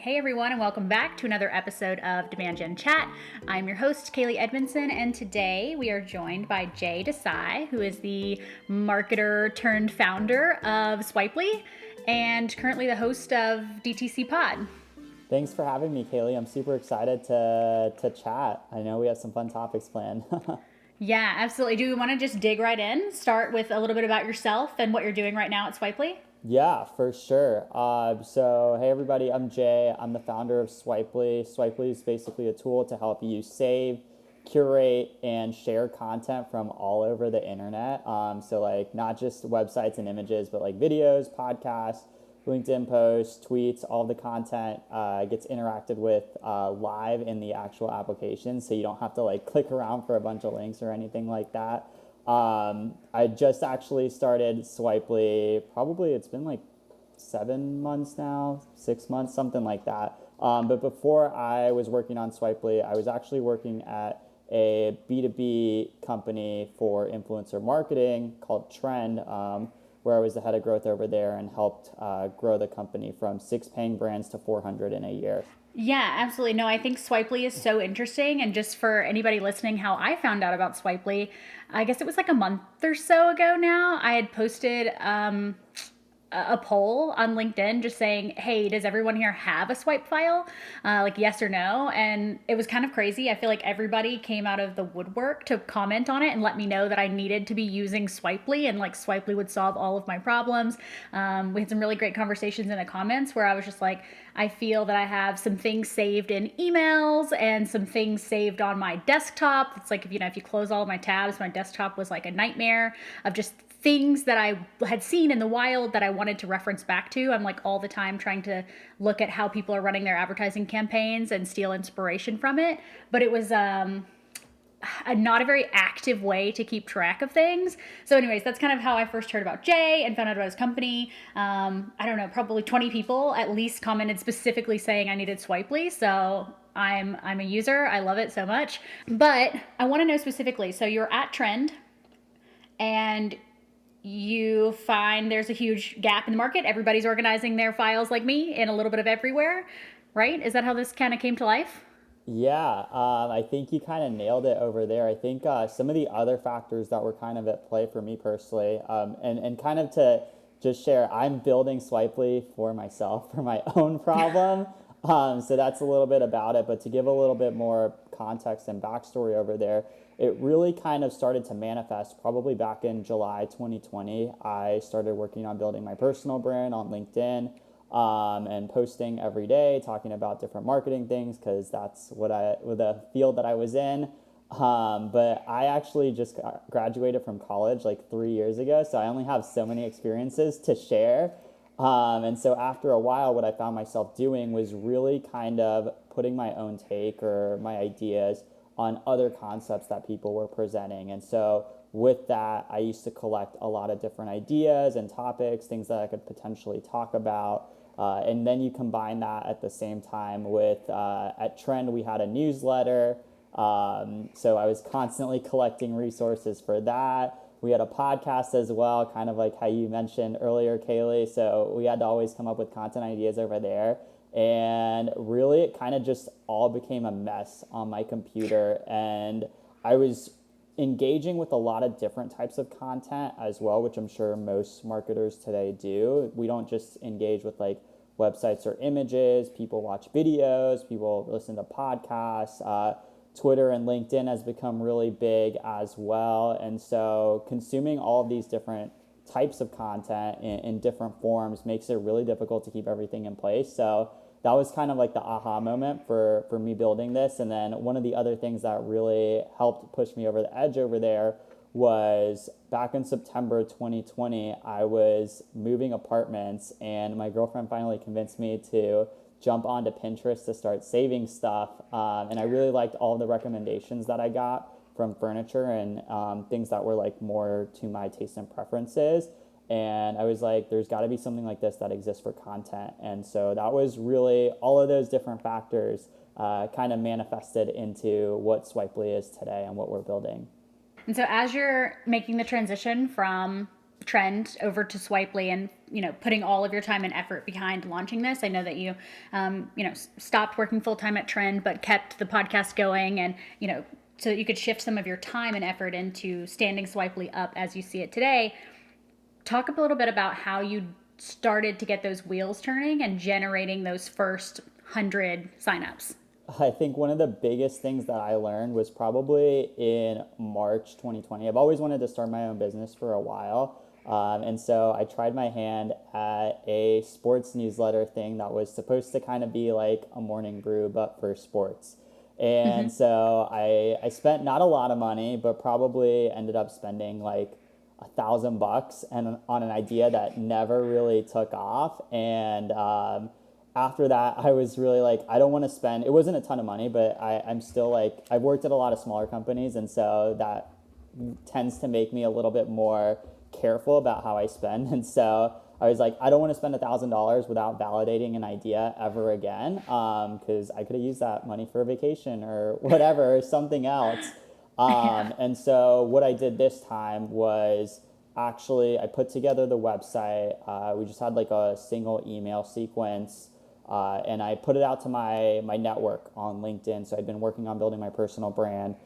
Hey everyone, and welcome back to another episode of Demand Gen Chat. I'm your host, Kaylee Edmondson, and today we are joined by Jay Desai, who is the marketer turned founder of Swpely and currently the host of DTC Pod. Thanks for having me, Kaylee. I'm super excited to chat. I know we have some fun topics planned. Yeah, absolutely. Do we want to just dig right in? Start with a little bit about yourself and what you're doing right now at Swpely? Yeah, for sure. Hey everybody, I'm Jay. I'm the founder of Swpely. Swpely is basically a tool to help you save, curate, and share content from all over the internet. Like not just websites and images, but like videos, podcasts, LinkedIn posts, tweets, all the content gets interacted with live in the actual application. So you don't have to like click around for a bunch of links or anything like that. I just actually started Swpely. Probably it's been like 7 months now, 6 months, something like that. But before I was working on Swpely, I was actually working at a B2B company for influencer marketing called Trend, where I was the head of growth over there and helped grow the company from 6 paying brands to 400 in a year. Yeah, absolutely. No, I think Swipely is so interesting. And just for anybody listening, how I found out about Swipely, I guess it was like a month or so ago now. I had posted a poll on LinkedIn just saying, hey, does everyone here have a swipe file? Like yes or no. And it was kind of crazy. I feel like everybody came out of the woodwork to comment on it and let me know that I needed to be using Swipely and like Swipely would solve all of my problems. We had some really great conversations in the comments where I was just like, I feel that I have some things saved in emails and some things saved on my desktop. It's like, if you close all of my tabs, my desktop was like a nightmare of just things that I had seen in the wild that I wanted to reference back to. I'm like all the time trying to look at how people are running their advertising campaigns and steal inspiration from it. But it was not a very active way to keep track of things. So anyways, that's kind of how I first heard about Jay and found out about his company. I don't know, probably 20 people at least commented specifically saying I needed Swipely. So I'm a user. I love it so much. But I want to know specifically, so you're at Trend and you find there's a huge gap in the market. Everybody's organizing their files like me in a little bit of everywhere, right? Is that how this kind of came to life? Yeah, I think you kind of nailed it over there. I think some of the other factors that were kind of at play for me personally, and kind of to just share, I'm building Swipely for myself, for my own problem. So that's a little bit about it. But to give a little bit more context and backstory over there, it really kind of started to manifest probably back in July 2020. I started working on building my personal brand on LinkedIn, and posting every day, talking about different marketing things because that's the field that I was in. But I actually just graduated from college like 3 years ago, so I only have so many experiences to share. And so after a while, what I found myself doing was really kind of putting my own take or my ideas on other concepts that people were presenting. And so with that, I used to collect a lot of different ideas and topics, things that I could potentially talk about. And then you combine that at the same time with at Trend, we had a newsletter. So I was constantly collecting resources for that. We had a podcast as well, kind of like how you mentioned earlier, Kaylee. So we had to always come up with content ideas over there. And really, it kind of just all became a mess on my computer. And I was engaging with a lot of different types of content as well, which I'm sure most marketers today do. We don't just engage with like websites or images. People watch videos, people listen to podcasts. Twitter and LinkedIn has become really big as well. And so consuming all of these different types of content in different forms makes it really difficult to keep everything in place. So that was kind of like the aha moment for me building this. And then one of the other things that really helped push me over the edge over there was back in September 2020, I was moving apartments and my girlfriend finally convinced me to jump onto Pinterest to start saving stuff. And I really liked all the recommendations that I got from furniture and things that were like more to my taste and preferences. And I was like, there's got to be something like this that exists for content. And so that was really all of those different factors kind of manifested into what Swipely is today and what we're building. And so as you're making the transition from trend over to Swipely and, putting all of your time and effort behind launching this. I know that you, stopped working full time at Trend, but kept the podcast going and, so that you could shift some of your time and effort into standing Swipely up as you see it today. Talk a little bit about how you started to get those wheels turning and generating those first 100 signups. I think one of the biggest things that I learned was probably in March 2020. I've always wanted to start my own business for a while. And so I tried my hand at a sports newsletter thing that was supposed to kind of be like a morning brew, but for sports. And so I spent not a lot of money, but probably ended up spending like $1,000 and on an idea that never really took off. And after that, I was really like, I don't want to spend, it wasn't a ton of money, but I'm still like, I've worked at a lot of smaller companies. And so that tends to make me a little bit more careful about how I spend. And so I was like, I don't want to spend $1,000 without validating an idea ever again. Because I could have used that money for a vacation or whatever, or something else. And so what I did this time was actually I put together the website. We just had like a single email sequence. And I put it out to my network on LinkedIn. So I'd been working on building my personal brand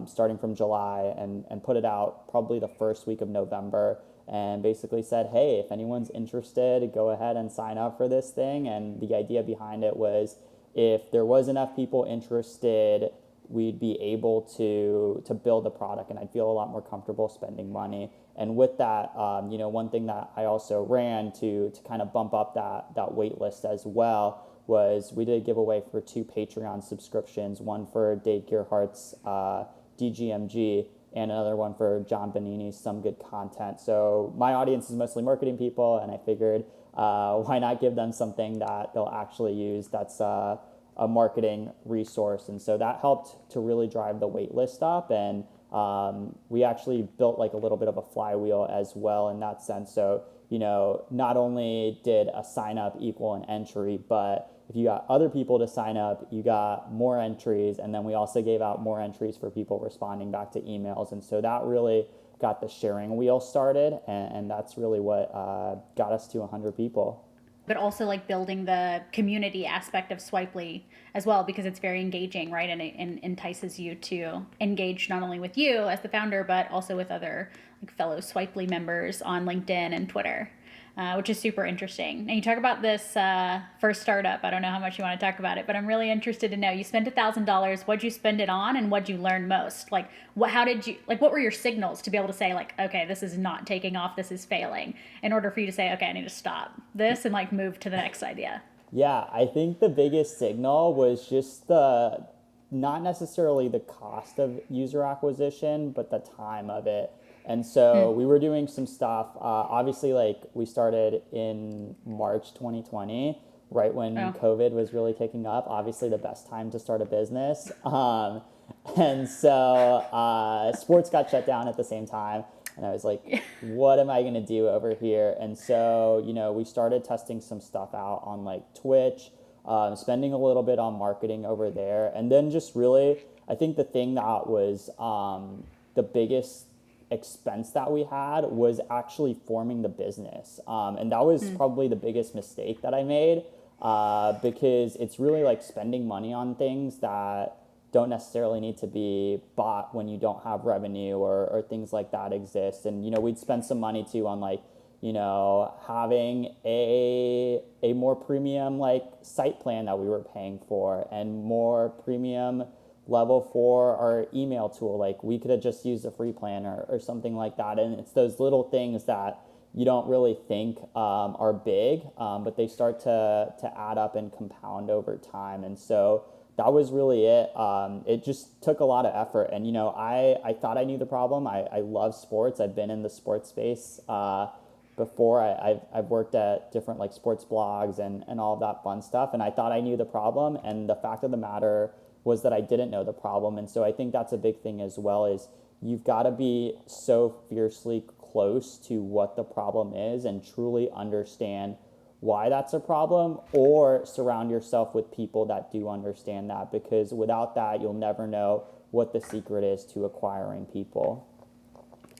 starting from July and put it out probably the first week of November and basically said, hey, if anyone's interested, go ahead and sign up for this thing. And the idea behind it was if there was enough people interested, we'd be able to build a product and I'd feel a lot more comfortable spending money. And with that, one thing that I also ran to kind of bump up that wait list as well was we did a giveaway for 2 Patreon subscriptions, one for Dave Gearhart's DGMG and another one for John Bonini's Some Good Content. So my audience is mostly marketing people, and I figured why not give them something that they'll actually use that's a marketing resource. And so that helped to really drive the wait list up. And we actually built like a little bit of a flywheel as well in that sense. So, not only did a sign up equal an entry, but if you got other people to sign up, you got more entries. And then we also gave out more entries for people responding back to emails. And so that really got the sharing wheel started. And that's really what got us to 100 people. But also like building the community aspect of Swipely as well, because it's very engaging, right? And it entices you to engage not only with you as the founder, but also with other like fellow Swipely members on LinkedIn and Twitter, which is super interesting. And you talk about this first startup. I don't know how much you want to talk about it, but I'm really interested to know. You spent $1,000. What'd you spend it on, and what'd you learn most? Like, what were your signals to be able to say, like, okay, this is not taking off, this is failing, in order for you to say, okay, I need to stop this and like move to the next idea? Yeah, I think the biggest signal was just not necessarily the cost of user acquisition, but the time of it. And so we were doing some stuff. Obviously, like we started in March 2020, right when COVID was really kicking up. Obviously, the best time to start a business. And so sports got shut down at the same time. And I was like, what am I going to do over here? And so, we started testing some stuff out on like Twitch, spending a little bit on marketing over there. And then just really, I think the thing that was the biggest expense that we had was actually forming the business. And that was probably the biggest mistake that I made because it's really like spending money on things that don't necessarily need to be bought when you don't have revenue or things like that exist. And, we'd spend some money too on like, having a more premium like site plan that we were paying for and more premium level for our email tool. Like we could have just used a free plan or something like that. And it's those little things that you don't really think are big, but they start to add up and compound over time. And so that was really it. It just took a lot of effort. And, I thought I knew the problem. I love sports. I've been in the sports space before. I've worked at different like sports blogs and all of that fun stuff. And I thought I knew the problem. And the fact of the matter was that I didn't know the problem. And so I think that's a big thing as well, is you've got to be so fiercely close to what the problem is and truly understand why that's a problem, or surround yourself with people that do understand that, because without that, you'll never know what the secret is to acquiring people.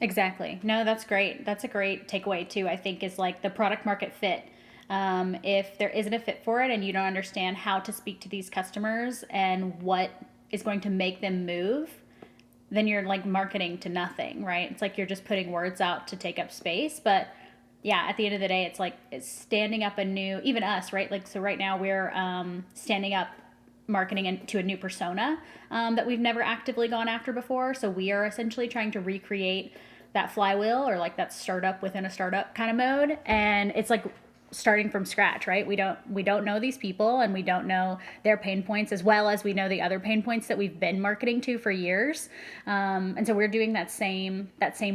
Exactly. No, that's great. That's a great takeaway too. I think is like the product market fit. If there isn't a fit for it and you don't understand how to speak to these customers and what is going to make them move, then you're like marketing to nothing, right? It's like you're just putting words out to take up space. But yeah, at the end of the day, it's like it's standing up a new, even us, right? Like, so right now we're standing up marketing into a new persona that we've never actively gone after before. So we are essentially trying to recreate that flywheel or like that startup within a startup kind of mode. And it's like starting from scratch, right? We don't know these people and we don't know their pain points as well as we know the other pain points that we've been marketing to for years. And so we're doing that same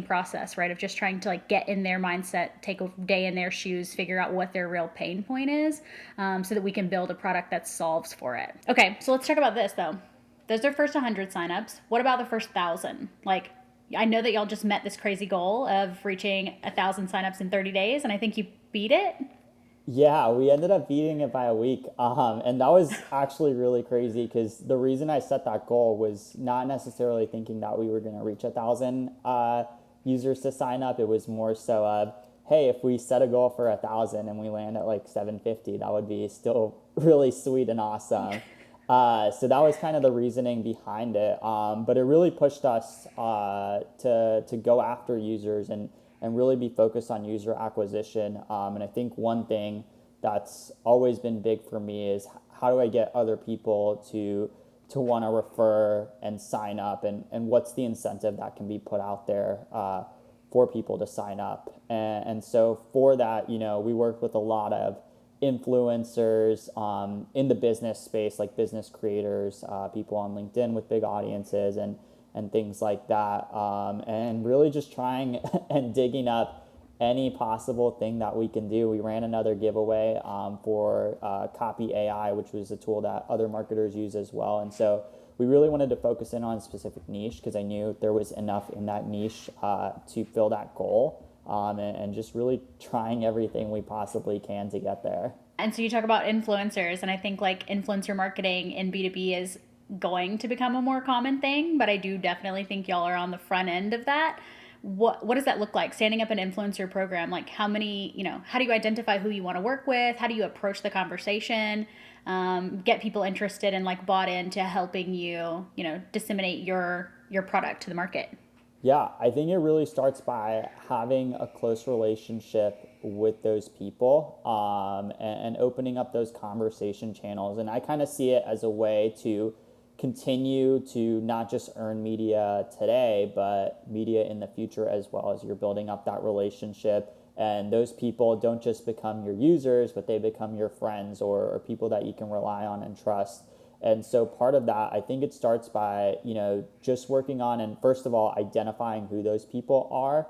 process, right? Of just trying to like get in their mindset, take a day in their shoes, figure out what their real pain point is, so that we can build a product that solves for it. Okay, so let's talk about this though. Those are first 100 signups. What about the first 1,000? Like, I know that y'all just met this crazy goal of reaching 1,000 signups in 30 days, and I think you beat it. Yeah, we ended up beating it by a week. And that was actually really crazy because the reason I set that goal was not necessarily thinking that we were going to reach 1,000 users to sign up. It was more so of, hey, if we set a goal for 1,000 and we land at like 750, that would be still really sweet and awesome. So that was kind of the reasoning behind it. But it really pushed us to go after users and really be focused on user acquisition. And I think one thing that's always been big for me is how do I get other people to want to refer and sign up, and what's the incentive that can be put out there for people to sign up. And so for that, we worked with a lot of influencers in the business space, like business creators, people on LinkedIn with big audiences, and things like that, and really just trying and digging up any possible thing that we can do. We ran another giveaway for Copy AI, which was a tool that other marketers use as well. And so we really wanted to focus in on a specific niche because I knew there was enough in that niche to fill that goal, and just really trying everything we possibly can to get there. And so you talk about influencers, and I think like influencer marketing in B2B is going to become a more common thing, but I do definitely think y'all are on the front end of that. What does that look like? Standing up an influencer program, like how many, how do you identify who you want to work with? How do you approach the conversation? Get people interested and like bought into helping you, disseminate your product to the market. Yeah, I think it really starts by having a close relationship with those people, and opening up those conversation channels. And I kind of see it as a way to continue to not just earn media today, but media in the future as well, as you're building up that relationship. And those people don't just become your users, but they become your friends, or people that you can rely on and trust. And so part of that, I think it starts by, just working on, and first of all, identifying who those people are,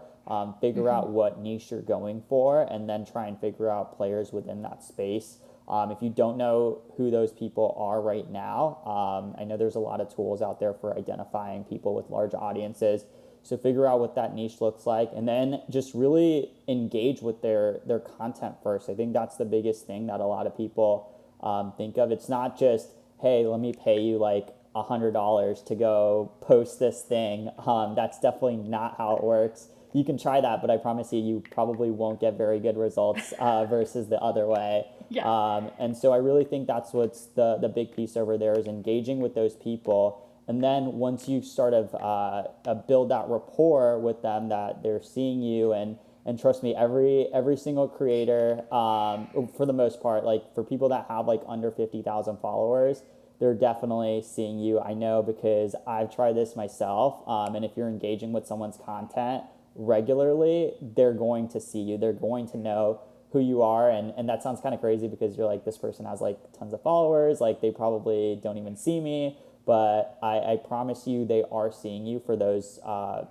figure out what niche you're going for, and then try and figure out players within that space. If you don't know who those people are right now, I know there's a lot of tools out there for identifying people with large audiences. So figure out what that niche looks like, and then just really engage with their content first. I think that's the biggest thing that a lot of people think of. It's not just, hey, let me pay you like $100 to go post this thing. That's definitely not how it works. You can try that, but I promise you probably won't get very good results versus the other way. Yeah. And so I really think that's what's the big piece over there, is engaging with those people. And then once you sort of build that rapport with them, that they're seeing you, and trust me, every single creator, for the most part, like for people that have like under 50,000 followers, they're definitely seeing you. I know because I've tried this myself. And if you're engaging with someone's content regularly, they're going to see you. They're going to know who you are. And that sounds kind of crazy because you're like, this person has like tons of followers. Like they probably don't even see me. But I promise you, they are seeing you for those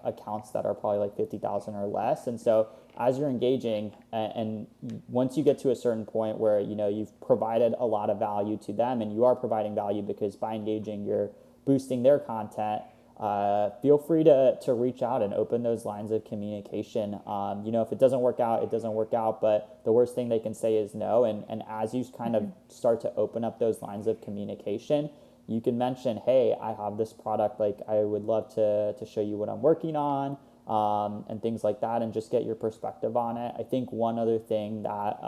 accounts that are probably like 50,000 or less. And so as you're engaging, and once you get to a certain point where you've provided a lot of value to them, and you are providing value because by engaging you're boosting their content, feel free to reach out and open those lines of communication. If it doesn't work out, it doesn't work out, but the worst thing they can say is no. And as you kind of start to open up those lines of communication, you can mention, hey, I have this product, like I would love to show you what I'm working on. and things like that, and just get your perspective on it. I think one other thing that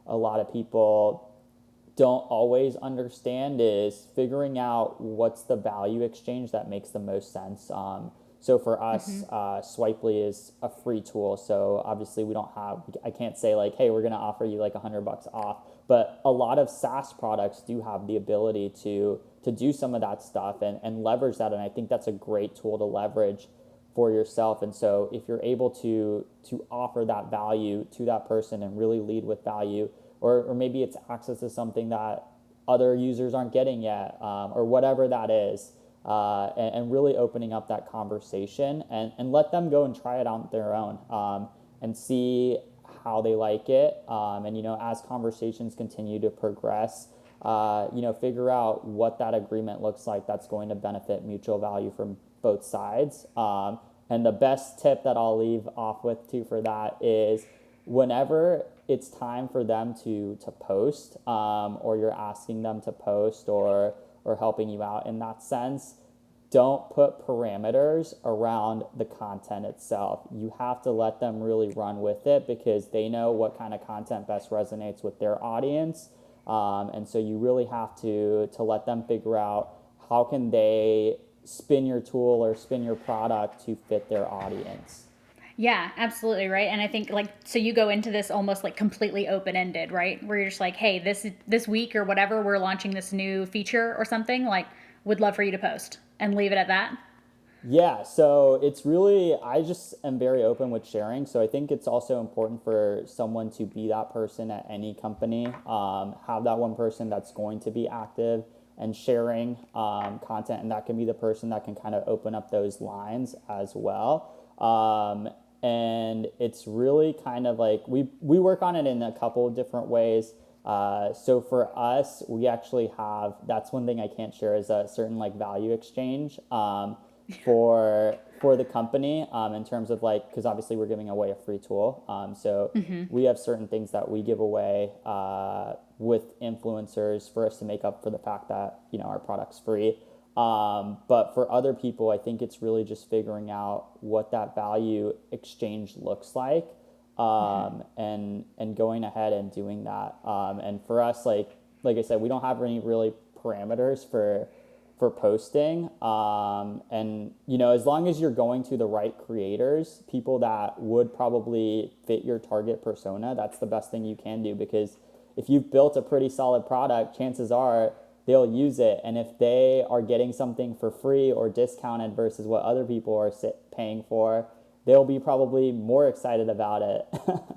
a lot of people don't always understand is figuring out what's the value exchange that makes the most sense. So for us, Swipely is a free tool. So obviously I can't say like, hey, we're going to offer you like $100 off. But a lot of SaaS products do have the ability to do some of that stuff and leverage that. And I think that's a great tool to leverage for yourself. And so if you're able to offer that value to that person and really lead with value, or maybe it's access to something that other users aren't getting yet, or whatever that is, and really opening up that conversation and let them go and try it on their own, and see how they like it. And, as conversations continue to progress, figure out what that agreement looks like that's going to benefit mutual value from both sides. And the best tip that I'll leave off with too for that is whenever it's time for them to post, or you're asking them to post or helping you out in that sense, don't put parameters around the content itself. You have to let them really run with it because they know what kind of content best resonates with their audience. And so you really have to let them figure out how can they spin your tool or spin your product to fit their audience. Yeah, absolutely, right. And I think so you go into this almost like completely open-ended, right? Where you're just like, hey, this week or whatever, we're launching this new feature or something, like would love for you to post and leave it at that. Yeah, so it's really, I just am very open with sharing. So I think it's also important for someone to be that person at any company, have that one person that's going to be active and sharing content. And that can be the person that can kind of open up those lines as well. And it's really kind of like we work on it in a couple of different ways. So for us, we actually have, that's one thing I can't share, is a certain like value exchange for the company, in terms of like, because obviously we're giving away a free tool. So we have certain things that we give away with influencers for us to make up for the fact that our product's free. But for other people, I think it's really just figuring out what that value exchange looks like, and going ahead and doing that. And for us, like I said, we don't have any really parameters for posting. And as long as you're going to the right creators, people that would probably fit your target persona, that's the best thing you can do, because if you've built a pretty solid product, chances are they'll use it. And if they are getting something for free or discounted versus what other people are paying for, they'll be probably more excited about it.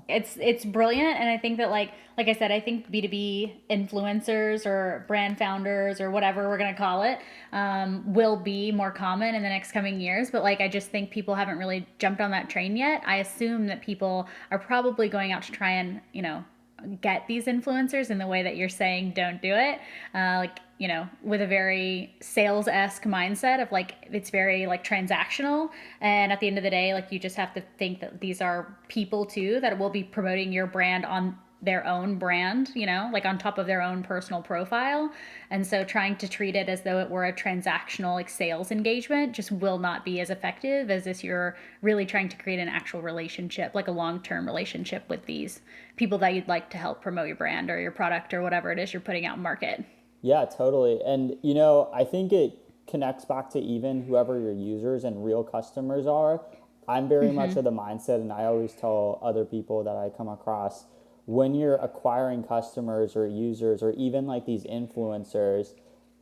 It's brilliant. And I think that like I said, I think B2B influencers or brand founders or whatever we're going to call it, will be more common in the next coming years. But like, I just think people haven't really jumped on that train yet. I assume that people are probably going out to try and, get these influencers in the way that you're saying don't do it, with a very sales-esque mindset of like it's very like transactional, and at the end of the day, like you just have to think that these are people too that will be promoting your brand on their own brand, like on top of their own personal profile. And so trying to treat it as though it were a transactional like sales engagement just will not be as effective as if you're really trying to create an actual relationship, like a long-term relationship with these people that you'd like to help promote your brand or your product or whatever it is you're putting out in market. Yeah, totally. And, I think it connects back to even whoever your users and real customers are. I'm very much of the mindset, and I always tell other people that I come across, when you're acquiring customers or users or even like these influencers,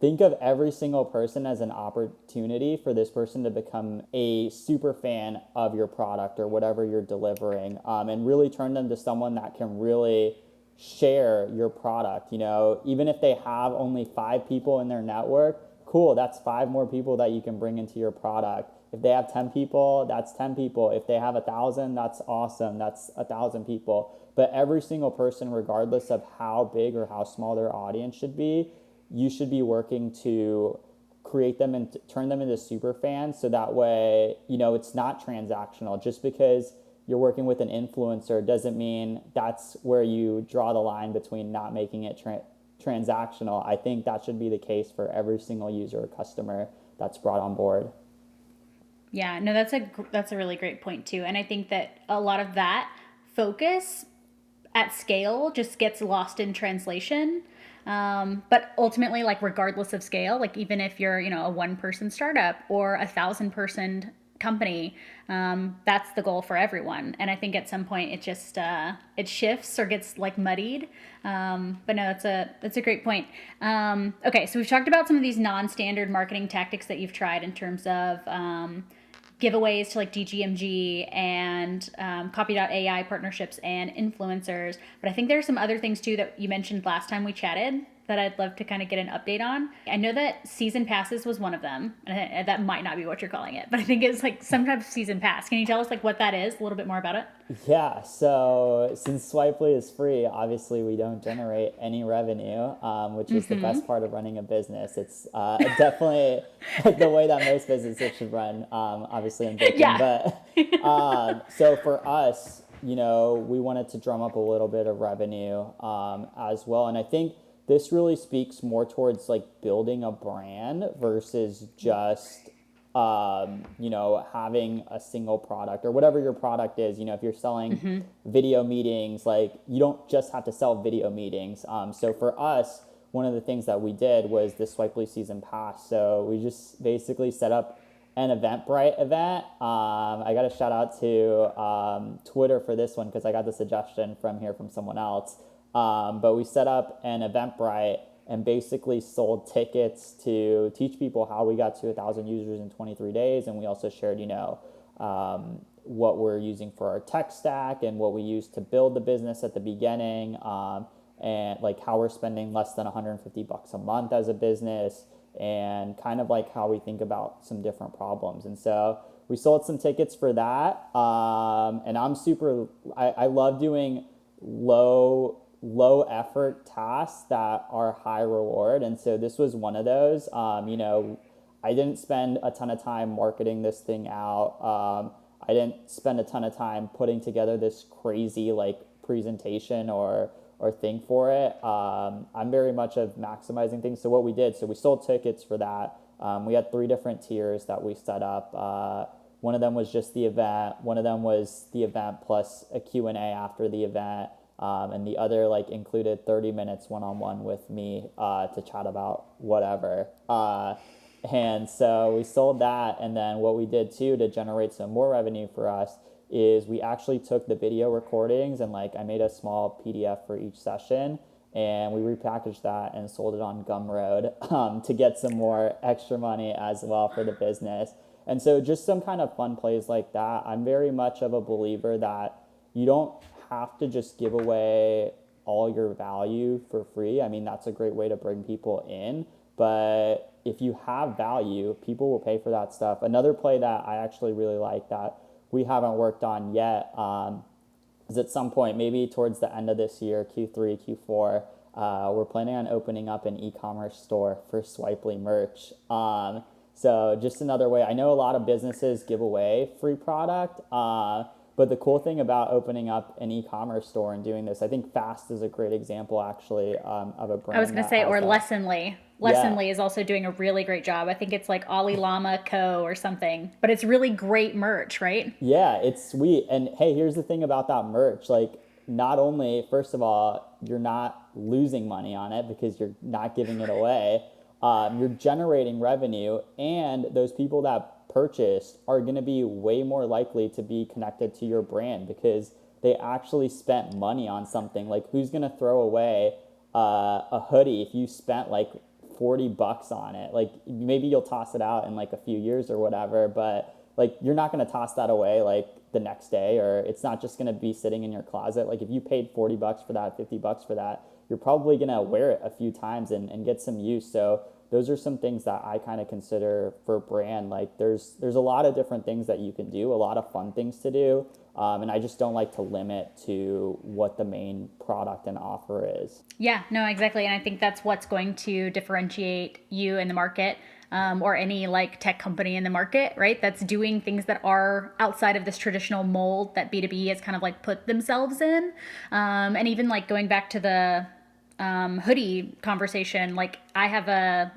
think of every single person as an opportunity for this person to become a super fan of your product or whatever you're delivering, and really turn them to someone that can really share your product. Even if they have only 5 people in their network, cool, that's 5 more people that you can bring into your product. If they have 10 people, that's 10 people. If they have 1,000, that's awesome. That's 1,000 people. But every single person, regardless of how big or how small their audience should be, you should be working to create them and turn them into super fans. So that way, it's not transactional. Just because you're working with an influencer doesn't mean that's where you draw the line between not making it transactional. I think that should be the case for every single user or customer that's brought on board. Yeah, no, that's a really great point too. And I think that a lot of that focus at scale just gets lost in translation. But ultimately, like regardless of scale, like even if you're, a one person startup or 1,000 person company, that's the goal for everyone. And I think at some point it just it shifts or gets like muddied. But no, that's a great point. Okay, so we've talked about some of these non-standard marketing tactics that you've tried in terms of giveaways to like DGMG and Copy.ai partnerships and influencers. But I think there are some other things too that you mentioned last time we chatted that I'd love to kind of get an update on. I know that season passes was one of them. And that might not be what you're calling it, but I think it's like some type of season pass. Can you tell us like what that is, a little bit more about it? Yeah, so since Swipely is free, obviously we don't generate any revenue, which is the best part of running a business. It's definitely the way that most businesses should run. Obviously, I'm joking, Yeah. but so for us, we wanted to drum up a little bit of revenue as well, and I think this really speaks more towards like building a brand versus just having a single product or whatever your product is. If you're selling video meetings, like you don't just have to sell video meetings. So for us, one of the things that we did was the Swipely season pass. So we just basically set up an Eventbrite event. I got to shout out to Twitter for this one because I got the suggestion from someone else. But we set up an Eventbrite and basically sold tickets to teach people how we got to 1,000 users in 23 days. And we also shared, what we're using for our tech stack and what we use to build the business at the beginning, and like how we're spending less than $150 a month as a business, and kind of like how we think about some different problems. And so we sold some tickets for that. And I love doing low effort tasks that are high reward. And so this was one of those. I didn't spend a ton of time marketing this thing out. I didn't spend a ton of time putting together this crazy like presentation or thing for it. I'm very much of maximizing things. So what we did, so we sold tickets for that. We had 3 different tiers that we set up. One of them was just the event. One of them was the event plus a Q&A after the event. And the other like included 30 minutes one-on-one with me to chat about whatever. And so we sold that. And then what we did too to generate some more revenue for us is we actually took the video recordings and like I made a small PDF for each session, and we repackaged that and sold it on Gumroad to get some more extra money as well for the business. And so just some kind of fun plays like that. I'm very much of a believer that you don't have to just give away all your value for free. I mean, that's a great way to bring people in, but if you have value, people will pay for that stuff. Another play that I actually really like that we haven't worked on yet is at some point, maybe towards the end of this year, Q3, Q4, we're planning on opening up an e-commerce store for Swipely merch. So just another way. I know a lot of businesses give away free product, but the cool thing about opening up an e-commerce store and doing this, I think Fast is a great example actually of a brand. I was going to say, or that. Lessonly. Lessonly is also doing a really great job. I think it's like Ollie Llama Co. or something, but it's really great merch, right? Yeah, it's sweet. And hey, here's the thing about that merch. Like, not only, first of all, you're not losing money on it because you're not giving it away. You're generating revenue, and those people that purchased are going to be way more likely to be connected to your brand because they actually spent money on something. Like, who's going to throw away a hoodie if you spent like $40 on it? Like, maybe you'll toss it out in like a few years or whatever, but like you're not going to toss that away like the next day, or it's not just going to be sitting in your closet. Like, if you paid $40 for that, $50 for that, you're probably going to wear it a few times and get some use. So those are some things that I kind of consider for brand. Like, there's a lot of different things that you can do, a lot of fun things to do. And I just don't like to limit to what the main product and offer is. Yeah, no, exactly. And I think that's what's going to differentiate you in the market, or any like tech company in the market, right? That's doing things that are outside of this traditional mold that B2B has kind of like put themselves in. And even like going back to the hoodie conversation, like I have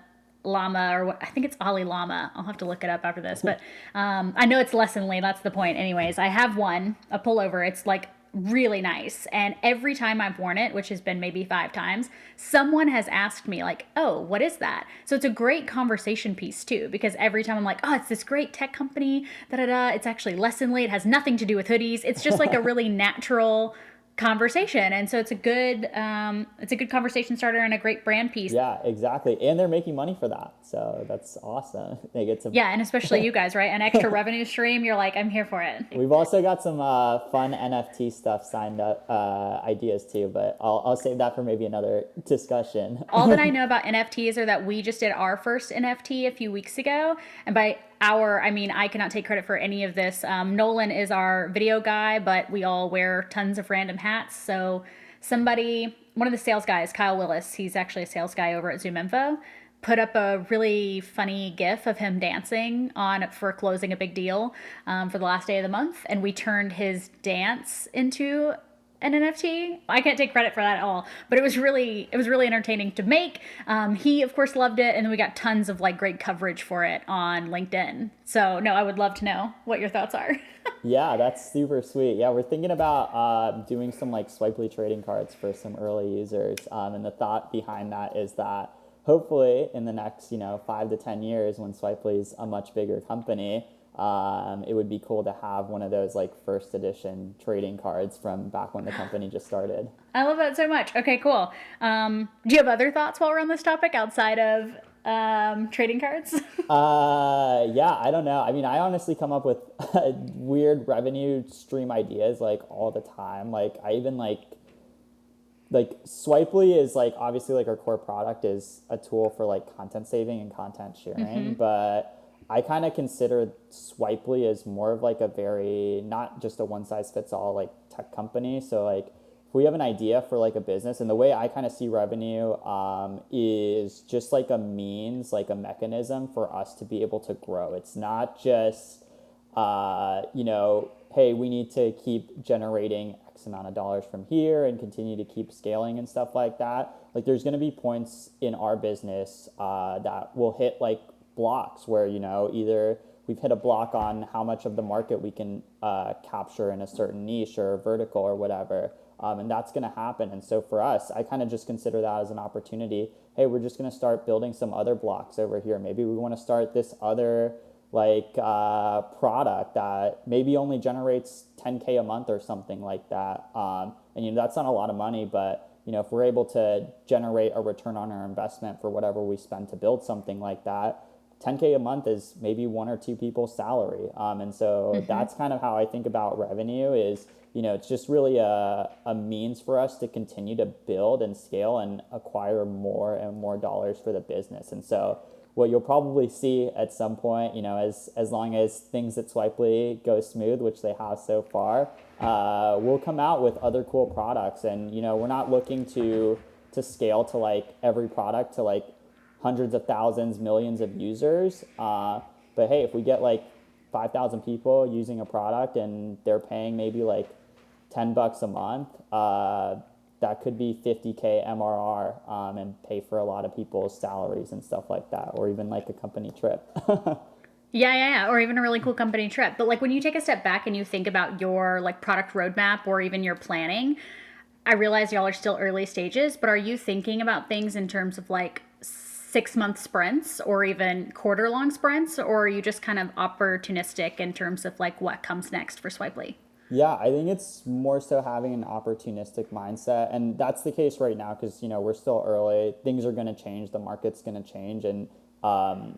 Llama, or what, I think it's Ali Llama. I'll have to look it up after this, but I know it's lessonly. That's the point. Anyways, I have one, a pullover. It's like really nice, and every time I've worn it, which has been maybe 5 times, someone has asked me like, "Oh, what is that?" So it's a great conversation piece too, because every time I'm like, "Oh, it's this great tech company, da da da." It's actually lessonly. It has nothing to do with hoodies. It's just like a really natural conversation, and so it's a good conversation starter and a great brand piece. Yeah, exactly. And they're making money for that. So that's awesome. They get some. Yeah, and especially you guys, right? An extra revenue stream. You're like, I'm here for it. We've also got some fun NFT stuff signed up, ideas too, but I'll save that for maybe another discussion. All that I know about NFTs are that we just did our first NFT a few weeks ago. And by our, I mean, I cannot take credit for any of this. Nolan is our video guy, but we all wear tons of random hats. So one of the sales guys, Kyle Willis, he's actually a sales guy over at Zoom Info, put up a really funny gif of him dancing on for closing a big deal for the last day of the month. And we turned his dance into an NFT. I can't take credit for that at all, but it was really entertaining to make. He of course loved it, and then we got tons of like great coverage for it on LinkedIn. So no, I would love to know what your thoughts are. Yeah, that's super sweet. Yeah, we're thinking about doing some like Swipely trading cards for some early users, and the thought behind that is that hopefully in the next 5 to 10 years, when Swipely's a much bigger company, it would be cool to have one of those like first edition trading cards from back when the company just started. I love that so much. Okay, cool. Do you have other thoughts while we're on this topic outside of trading cards? Yeah, I don't know. I mean, I honestly come up with weird revenue stream ideas like all the time. Like I even like Swipely is like obviously like our core product is a tool for like content saving and content sharing, but I kind of consider Swipely as more of like a very, not just a one size fits all like tech company. So like if we have an idea for like a business, and the way I kind of see revenue is just like a means, like a mechanism for us to be able to grow. It's not just, hey, we need to keep generating X amount of dollars from here and continue to keep scaling and stuff like that. Like there's going to be points in our business that will hit like blocks where, either we've hit a block on how much of the market we can capture in a certain niche or vertical or whatever. And that's going to happen. And so for us, I kind of just consider that as an opportunity. Hey, we're just going to start building some other blocks over here. Maybe we want to start this other product that maybe only generates 10K a month or something like that. And that's not a lot of money, but if we're able to generate a return on our investment for whatever we spend to build something like that, 10K a month is maybe 1 or 2 people's salary. And so that's kind of how I think about revenue is, it's just really a means for us to continue to build and scale and acquire more and more dollars for the business. And so what you'll probably see at some point, as long as things at Swipely go smooth, which they have so far, we'll come out with other cool products. And, we're not looking to scale to like every product to like hundreds of thousands, millions of users. But hey, if we get like 5,000 people using a product and they're paying maybe like $10 a month, that could be 50K MRR and pay for a lot of people's salaries and stuff like that, or even like a company trip. Yeah. Or even a really cool company trip. But like when you take a step back and you think about your like product roadmap or even your planning, I realize y'all are still early stages, but are you thinking about things in terms of like 6-month sprints or even quarter-long sprints, or are you just kind of opportunistic in terms of like what comes next for Swipely? Yeah, I think it's more so having an opportunistic mindset. And that's the case right now because, we're still early. Things are going to change. The market's going to change. And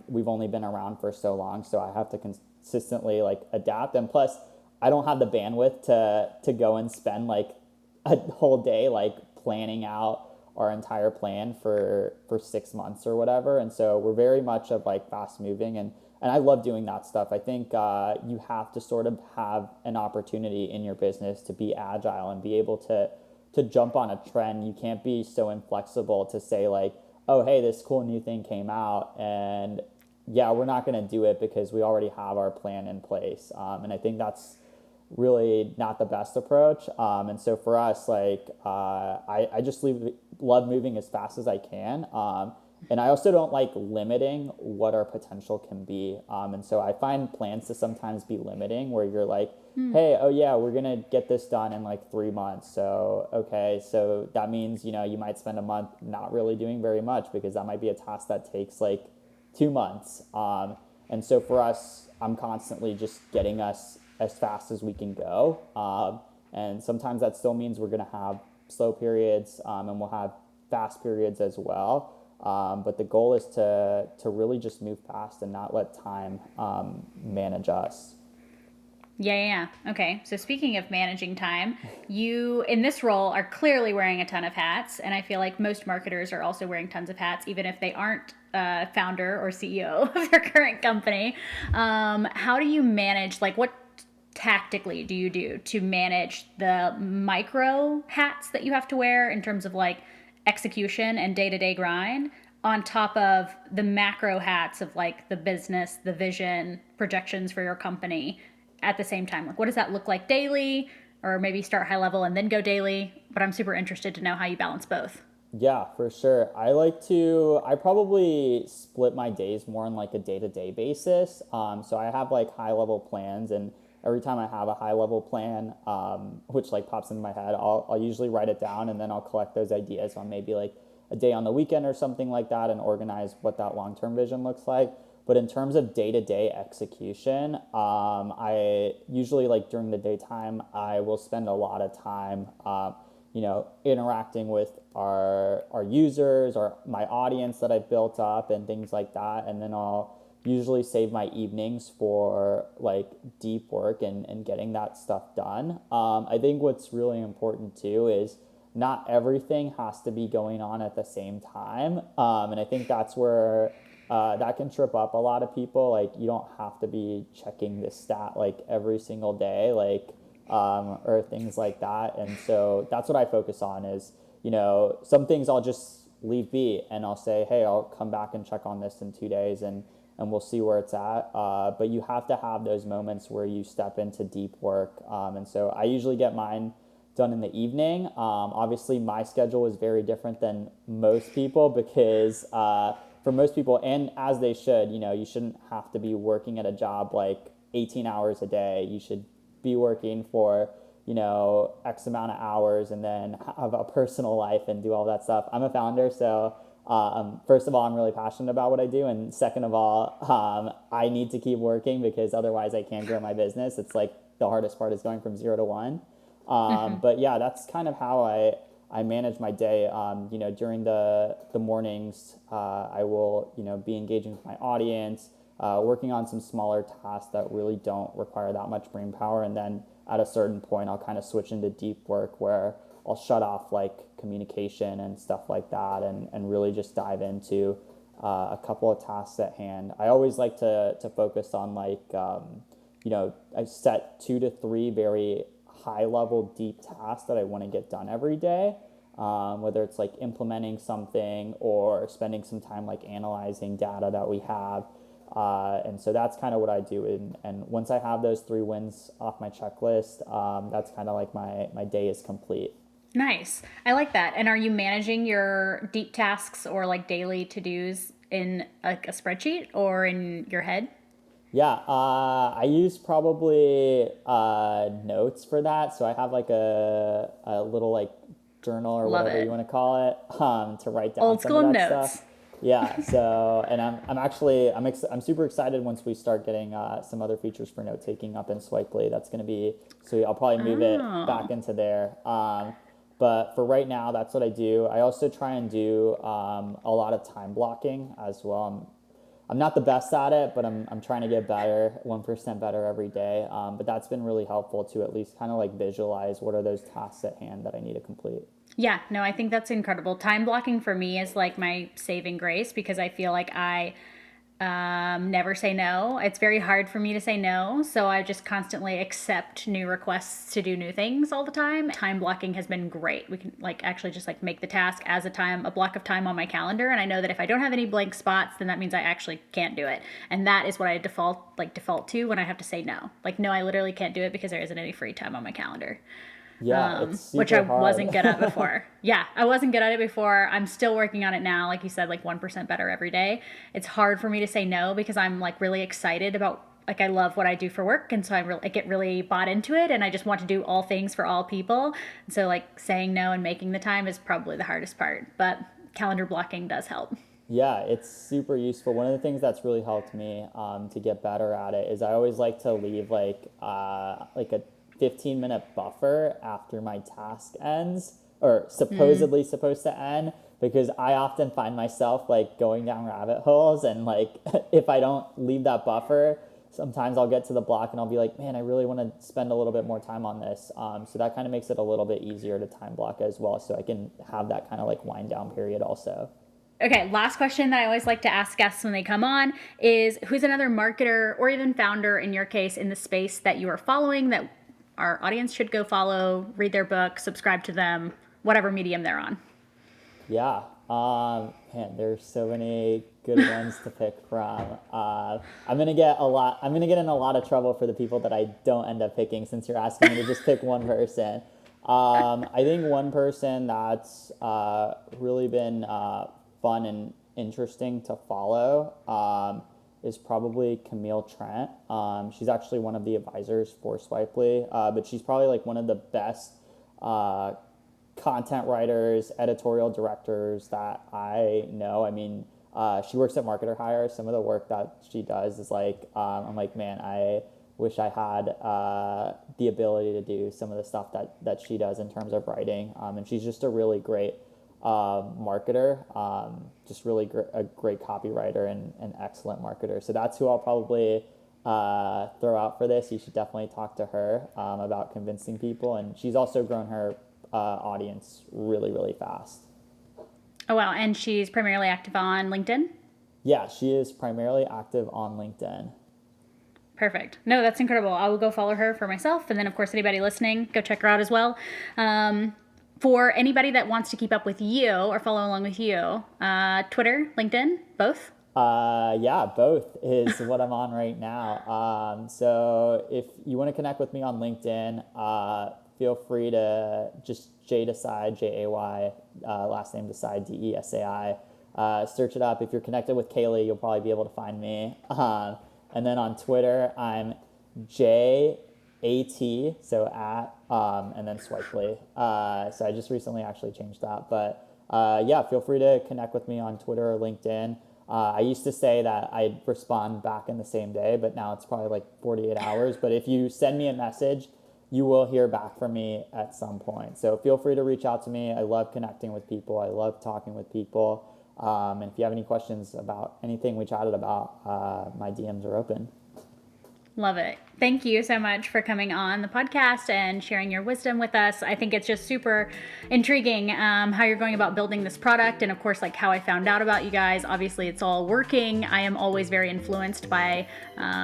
we've only been around for so long. So I have to consistently like adapt. And plus, I don't have the bandwidth to go and spend like a whole day like planning out our entire plan for 6 months or whatever. And so we're very much of like fast moving, and I love doing that stuff. I think you have to sort of have an opportunity in your business to be agile and be able to jump on a trend. You can't be so inflexible to say like, oh, hey, this cool new thing came out and yeah, we're not going to do it because we already have our plan in place. And I think that's really not the best approach. And so for us, like, I just love moving as fast as I can. And I also don't like limiting what our potential can be. And so I find plans to sometimes be limiting where you're like, hey, oh yeah, we're going to get this done in like 3 months. So, okay, so that means, you might spend a month not really doing very much because that might be a task that takes like 2 months. And so for us, I'm constantly just getting us as fast as we can go. And sometimes that still means we're going to have slow periods, and we'll have fast periods as well. But the goal is to really just move fast and not let time manage us. Yeah. Okay. So speaking of managing time, you in this role are clearly wearing a ton of hats, and I feel like most marketers are also wearing tons of hats, even if they aren't founder or CEO of their current company. How do you manage? Like, what tactically do you do to manage the micro hats that you have to wear in terms of like execution and day to day grind? On top of the macro hats of like the business, the vision, projections for your company at the same time? Like, what does that look like daily? Or maybe start high level and then go daily. But I'm super interested to know how you balance both. Yeah, for sure. I probably split my days more on like a day to day basis. So I have like high level plans, and every time I have a high level plan, which like pops into my head, I'll usually write it down, and then I'll collect those ideas on maybe like a day on the weekend or something like that and organize what that long term vision looks like. But in terms of day to day execution, I usually like during the daytime, I will spend a lot of time, interacting with our users or my audience that I've built up and things like that. And then I'll usually save my evenings for like deep work and getting that stuff done. I think what's really important too is not everything has to be going on at the same time. And I think that's where that can trip up a lot of people. Like, you don't have to be checking this stat like every single day, like, or things like that. And so that's what I focus on is, some things I'll just leave be and I'll say, hey, I'll come back and check on this in 2 days, and we'll see where it's at. But you have to have those moments where you step into deep work. And so I usually get mine done in the evening. Obviously, my schedule is very different than most people because for most people, and as they should, you shouldn't have to be working at a job like 18 hours a day. You should be working for, X amount of hours and then have a personal life and do all that stuff. I'm a founder, so first of all, I'm really passionate about what I do. And second of all, I need to keep working because otherwise I can't grow my business. It's like the hardest part is going from 0 to 1. But yeah, that's kind of how I manage my day. During the mornings, I will, be engaging with my audience, working on some smaller tasks that really don't require that much brain power. And then at a certain point, I'll kind of switch into deep work where I'll shut off like communication and stuff like that and really just dive into a couple of tasks at hand. I always like to focus on like, I set 2 to 3 very high level deep tasks that I want to get done every day, whether it's like implementing something or spending some time like analyzing data that we have. And so that's kind of what I do. And once I have those 3 wins off my checklist, that's kind of like my day is complete. Nice. I like that. And are you managing your deep tasks or like daily to-dos in like a spreadsheet or in your head? Yeah, I use probably notes for that. So I have like a little like journal or Love whatever it. you want to call it, to write down Old some of school that notes. stuff. Yeah. So, and I'm actually I'm super excited once we start getting some other features for note taking up in Swipely. That's going to be sweet. I'll probably move it back Oh. into there. But for right now, that's what I do. I also try and do a lot of time blocking as well. I'm not the best at it, but I'm trying to get better, 1% better every day. But that's been really helpful to at least kind of like visualize what are those tasks at hand that I need to complete. Yeah, no, I think that's incredible. Time blocking for me is like my saving grace because I feel like I never say no. It's very hard for me to say no, so I just constantly accept new requests to do new things all the time. Time blocking has been great. We can like actually just like make the task as a block of time on my calendar, and I know that if I don't have any blank spots, then that means I actually can't do it. And that is what I default to when I have to say no. Like, no, I literally can't do it because there isn't any free time on my calendar. Yeah, it's which I super wasn't good at hard. before. Yeah, I wasn't good at it before. I'm still working on it now. Like you said, like 1% better every day. It's hard for me to say no because I'm like really excited about, like, I love what I do for work. And so I get really bought into it and I just want to do all things for all people. And so like saying no and making the time is probably the hardest part, but calendar blocking does help. Yeah, it's super useful. One of the things that's really helped me to get better at it is I always like to leave like a 15-minute buffer after my task ends or supposedly supposed to end, because I often find myself like going down rabbit holes, and like if I don't leave that buffer, sometimes I'll get to the block and I'll be like, man, I really want to spend a little bit more time on this. So that kind of makes it a little bit easier to time block as well, so I can have that kind of like wind down period also. Okay, last question that I always like to ask guests when they come on is, who's another marketer or even founder in your case in the space that you are following that our audience should go follow, read their book, subscribe to them, whatever medium they're on? Yeah. Man, there's so many good ones to pick from. I'm gonna get in a lot of trouble for the people that I don't end up picking, since you're asking me to just pick one person. I think one person that's really been fun and interesting to follow is probably Camille Trent. She's actually one of the advisors for Swipely, but she's probably like one of the best uh, content writers, editorial directors that I know. I mean, she works at Marketer Hire. Some of the work that she does is like, I'm like, man, I wish I had the ability to do some of the stuff that she does in terms of writing. And she's just a really great marketer, just really a great copywriter and an excellent marketer. So that's who I'll probably throw out for this. You should definitely talk to her about convincing people. And she's also grown her audience really, really fast. Oh, wow. And she's primarily active on LinkedIn? Yeah, she is primarily active on LinkedIn. Perfect. No, that's incredible. I will go follow her for myself. And then, of course, anybody listening, go check her out as well. For anybody that wants to keep up with you or follow along with you, Twitter, LinkedIn, both? Yeah, both is what I'm on right now. So if you want to connect with me on LinkedIn, feel free to just Jay Desai, Jay, last name Desai, Desai. Search it up. If you're connected with Kaylee, you'll probably be able to find me. And then on Twitter, I'm JAT, so at, and then Swipely. So I just recently actually changed that. But yeah, feel free to connect with me on Twitter or LinkedIn. I used to say that I'd respond back in the same day, but now it's probably like 48 hours. But if you send me a message, you will hear back from me at some point. So feel free to reach out to me. I love connecting with people. I love talking with people. And if you have any questions about anything we chatted about, my DMs are open. Love it. Thank you so much for coming on the podcast and sharing your wisdom with us. I think it's just super intriguing how you're going about building this product, and of course, like how I found out about you guys. Obviously, it's all working. I am always very influenced by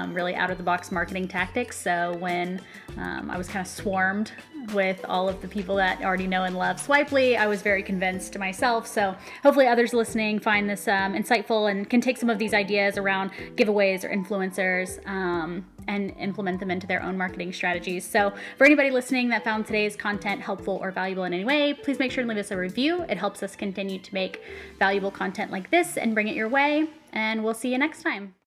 really out-of-the-box marketing tactics. So when I was kind of swarmed with all of the people that already know and love Swipely, I was very convinced myself. So hopefully others listening find this insightful and can take some of these ideas around giveaways or influencers and implement them into their own marketing strategies. So for anybody listening that found today's content helpful or valuable in any way, please make sure to leave us a review. It helps us continue to make valuable content like this and bring it your way. And we'll see you next time.